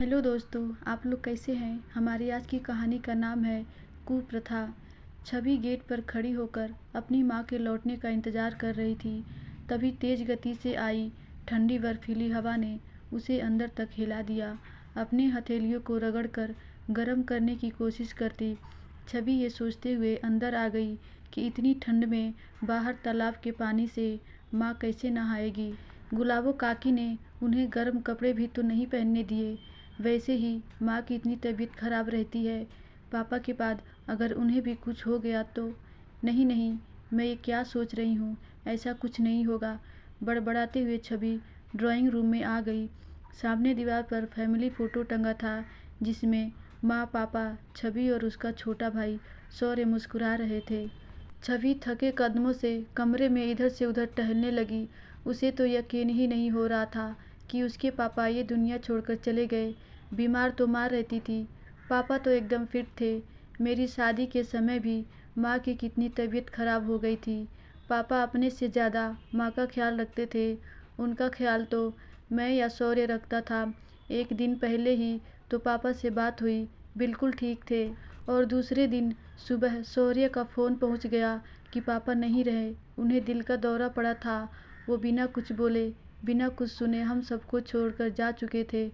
Hello दोस्तों, आप लोग कैसे हैं। हमारी आज की कहानी का नाम है कुप्रथा। छवि गेट पर खड़ी होकर अपनी माँ के लौटने का इंतज़ार कर रही थी। तभी तेज़ गति से आई ठंडी बर्फीली हवा ने उसे अंदर तक हिला दिया। अपने हथेलियों को रगड़कर गर्म करने की कोशिश करती छवि ये सोचते हुए अंदर आ गई कि इतनी ठंड में बाहर तालाब के पानी से माँ कैसे नहाएगी। गुलाबो काकी ने उन्हें गर्म कपड़े भी तो नहीं पहनने दिए। वैसे ही माँ की इतनी तबीयत खराब रहती है, पापा के बाद अगर उन्हें भी कुछ हो गया तो। नहीं नहीं, मैं ये क्या सोच रही हूँ, ऐसा कुछ नहीं होगा। बड़बड़ाते हुए छवि ड्राइंग रूम में आ गई। सामने दीवार पर फैमिली फ़ोटो टंगा था जिसमें माँ, पापा, छवि और उसका छोटा भाई शौर्य मुस्कुरा रहे थे। छवि थके कदमों से कमरे में इधर से उधर टहलने लगी। उसे तो यकीन ही नहीं हो रहा था कि उसके पापा ये दुनिया छोड़कर चले गए। बीमार तो माँ रहती थी, पापा तो एकदम फिट थे। मेरी शादी के समय भी माँ की कितनी तबीयत खराब हो गई थी। पापा अपने से ज़्यादा माँ का ख्याल रखते थे। उनका ख्याल तो मैं या शौर्य रखता था। एक दिन पहले ही तो पापा से बात हुई, बिल्कुल ठीक थे। और दूसरे दिन सुबह शौर्य का फ़ोन पहुंच गया कि पापा नहीं रहे, उन्हें दिल का दौरा पड़ा था। वो बिना कुछ बोले, बिना कुछ सुने हम सबको छोड़कर जा चुके थे।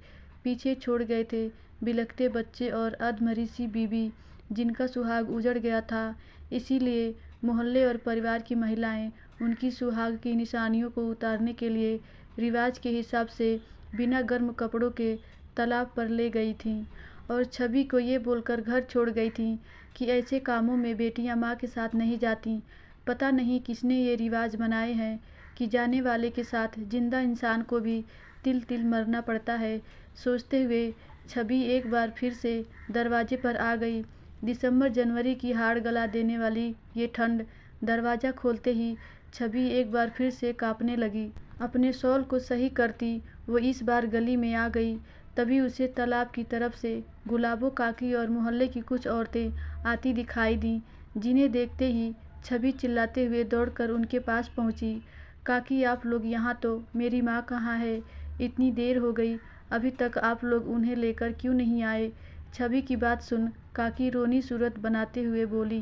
पीछे छोड़ गए थे बिलखते बच्चे और अधमरी सी बीवी जिनका सुहाग उजड़ गया था। इसीलिए मोहल्ले और परिवार की महिलाएं उनकी सुहाग की निशानियों को उतारने के लिए रिवाज के हिसाब से बिना गर्म कपड़ों के तालाब पर ले गई थीं और छवि को ये बोलकर घर छोड़ गई थीं कि ऐसे कामों में बेटियां माँ के साथ नहीं जातीं। पता नहीं किसने ये रिवाज बनाए हैं कि जाने वाले के साथ जिंदा इंसान को भी तिल तिल मरना पड़ता है। सोचते हुए छवि एक बार फिर से दरवाजे पर आ गई। दिसंबर जनवरी की हाड़ गला देने वाली ये ठंड। दरवाज़ा खोलते ही छवि एक बार फिर से कांपने लगी। अपने शॉल को सही करती वो इस बार गली में आ गई। तभी उसे तालाब की तरफ से गुलाबो काकी और मोहल्ले की कुछ औरतें आती दिखाई दीं, जिन्हें देखते ही छवि चिल्लाते हुए दौड़कर उनके पास पहुंची। काकी, आप लोग यहाँ, तो मेरी माँ कहाँ है? इतनी देर हो गई, अभी तक आप लोग उन्हें लेकर क्यों नहीं आए? छवि की बात सुन काकी रोनी सूरत बनाते हुए बोली,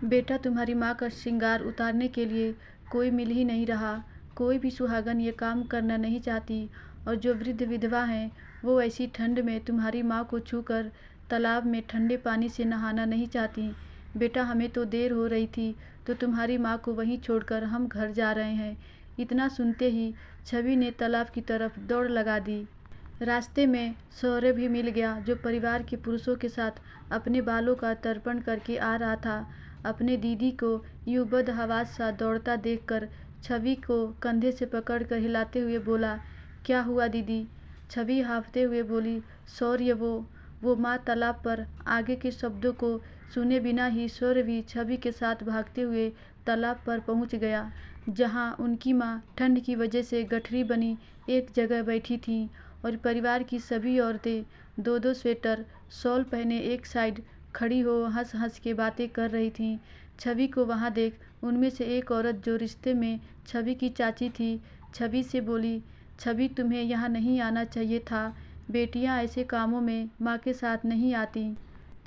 बेटा, तुम्हारी माँ का श्रृंगार उतारने के लिए कोई मिल ही नहीं रहा। कोई भी सुहागन ये काम करना नहीं चाहती और जो वृद्ध विधवा हैं वो ऐसी ठंड में तुम्हारी माँ को छूकर तालाब में ठंडे पानी से नहाना नहीं चाहती। बेटा, हमें तो देर हो रही थी तो तुम्हारी माँ को वहीं छोड़कर हम घर जा रहे हैं। इतना सुनते ही छवि ने तालाब की तरफ दौड़ लगा दी। रास्ते में शौर्य भी मिल गया, जो परिवार के पुरुषों के साथ अपने बालों का तर्पण करके आ रहा था। अपने दीदी को यूं बदहवास सा दौड़ता देखकर छवि को कंधे से पकड़कर हिलाते हुए बोला, क्या हुआ दीदी? छवि हांफते हुए बोली, शौर्य वो माँ तालाब पर। आगे के शब्दों को सुने बिना ही शौर्य भी छवि के साथ भागते हुए तालाब पर पहुंच गया, जहां उनकी माँ ठंड की वजह से गठरी बनी एक जगह बैठी थीं और परिवार की सभी औरतें दो दो स्वेटर शॉल पहने एक साइड खड़ी हो हंस हंस के बातें कर रही थीं। छवि को वहां देख उनमें से एक औरत, जो रिश्ते में छवि की चाची थी, छवि से बोली, छवि, तुम्हें यहाँ नहीं आना चाहिए था। बेटियाँ ऐसे कामों में माँ के साथ नहीं आती।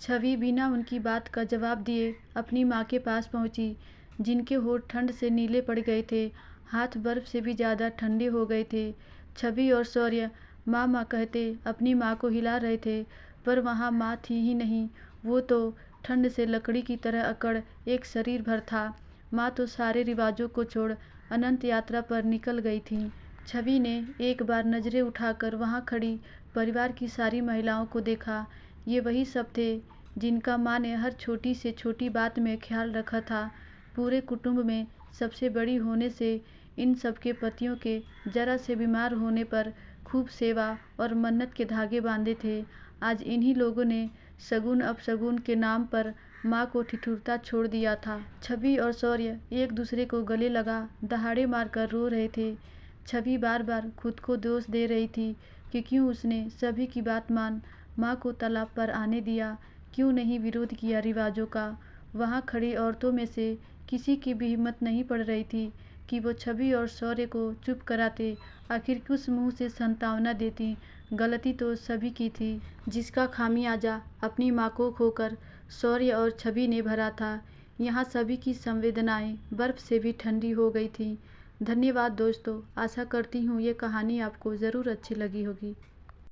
छवि बिना उनकी बात का जवाब दिए अपनी माँ के पास पहुँची, जिनके होठ ठंड से नीले पड़ गए थे, हाथ बर्फ से भी ज़्यादा ठंडे हो गए थे। छवि और शौर्य माँ माँ कहते अपनी माँ को हिला रहे थे, पर वहाँ माँ थी ही नहीं। वो तो ठंड से लकड़ी की तरह अकड़ एक शरीर भर था। माँ तो सारे रिवाजों को छोड़ अनंत यात्रा पर निकल गई थी। छवि ने एक बार नज़रें उठाकर वहाँ खड़ी परिवार की सारी महिलाओं को देखा। ये वही सब थे जिनका माँ ने हर छोटी से छोटी बात में ख्याल रखा था। पूरे कुटुंब में सबसे बड़ी होने से इन सबके पतियों के जरा से बीमार होने पर खूब सेवा और मन्नत के धागे बांधे थे। आज इन्हीं लोगों ने शगुन अपशगुन के नाम पर माँ को ठिठुरता छोड़ दिया था। छवि और शौर्य एक दूसरे को गले लगा दहाड़े मारकर रो रहे थे। छवि बार बार खुद को दोष दे रही थी कि क्यों उसने सभी की बात मान माँ को तालाब पर आने दिया, क्यों नहीं विरोध किया रिवाजों का। वहाँ खड़ी औरतों में से किसी की भी हिम्मत नहीं पड़ रही थी कि वो छवि और शौर्य को चुप कराते। आखिर किस मुँह से सांत्वना देती। गलती तो सभी की थी, जिसका खामियाजा अपनी माँ को खोकर शौर्य और छवि ने भरा था। यहाँ सभी की संवेदनाएं बर्फ से भी ठंडी हो गई थीं। धन्यवाद दोस्तों, आशा करती हूँ ये कहानी आपको ज़रूर अच्छी लगी होगी।